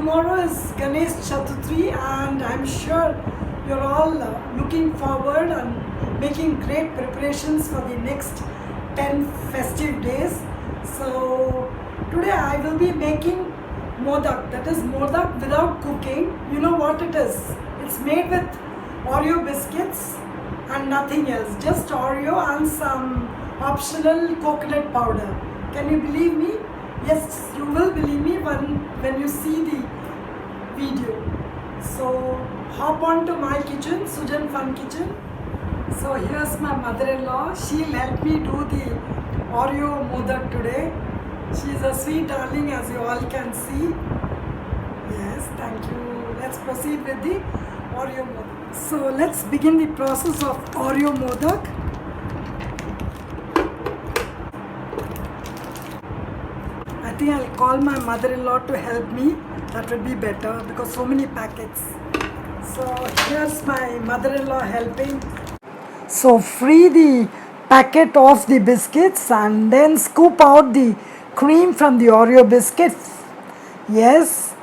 tomorrow is Ganesh Chaturthi and I'm sure you're all looking forward and making great preparations for the next 10 festive days. So today I will be making Modak, that is Modak without cooking. You know what it is? It's made with Oreo biscuits and nothing else, just Oreo and some optional coconut powder. Can you believe me? Yes, you will believe me when you see the video. So hop on to my kitchen, Sujan Fun Kitchen. So here's my mother-in-law. She'll help me do the Oreo Modak today. She's a sweet darling, as you all can see. Yes, thank you. Let's proceed with the Oreo Modak. So let's begin the process of Oreo Modak. I think I'll call my mother-in-law to help me. That would be better because so many packets. So here's my mother-in-law helping. So free the packet of the biscuits and then scoop out the cream from the Oreo biscuits. Yes,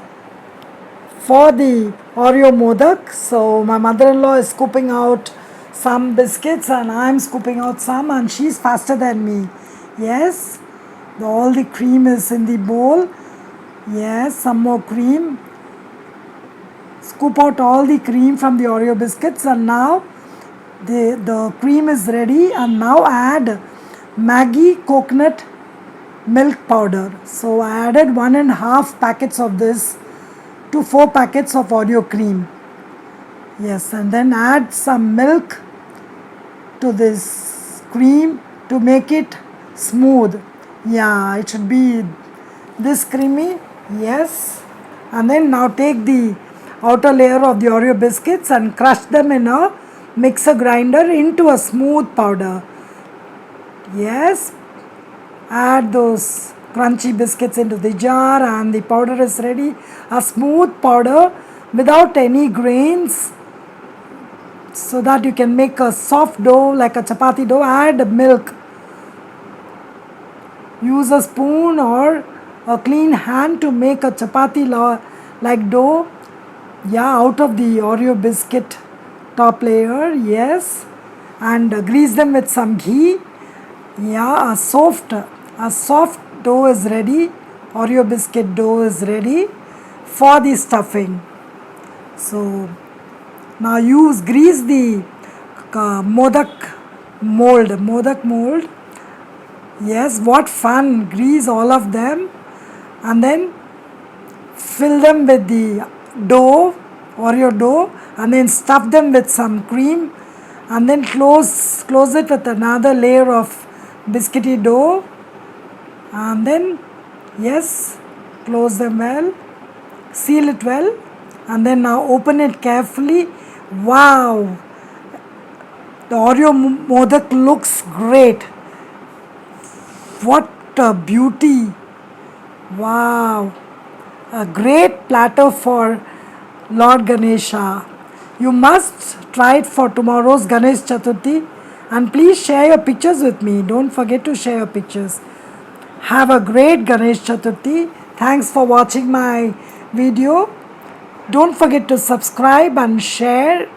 for the Oreo Modak. So my mother-in-law is scooping out some biscuits and I'm scooping out some, and she's faster than me. Yes, all the cream is in the bowl. Yes, some more cream. Scoop out all the cream from the Oreo biscuits, and now the cream is ready. And now add Maggi coconut milk powder. So I added 1.5 packets of this to 4 packets of Oreo cream. Yes, and then add some milk to this cream to make it smooth. Yeah, it should be this creamy. Yes, and then now take the outer layer of the Oreo biscuits and crush them in a mixer grinder into a smooth powder. Yes, add those crunchy biscuits into the jar and the powder is ready. A smooth powder without any grains, so that you can make a soft dough like a chapati dough. Add milk. Use a spoon or a clean hand to make a chapati like dough. Yeah, out of the Oreo biscuit top layer. Yes, and grease them with some ghee. Yeah, a soft dough is ready. Oreo biscuit dough is ready for the stuffing. So now grease the Modak mold. Yes, what fun! Grease all of them and then fill them with the dough, Oreo dough, and then stuff them with some cream and then close it with another layer of biscuity dough, and then yes, close them well, seal it well, and then now open it carefully. Wow, the Oreo Modak looks great. What a beauty! Wow, a great platter for Lord Ganesha. You must try it for tomorrow's Ganesh Chaturthi, and please share your pictures with me. Don't forget to share your pictures. Have a great Ganesh Chaturthi. Thanks for watching my video. Don't forget to subscribe and share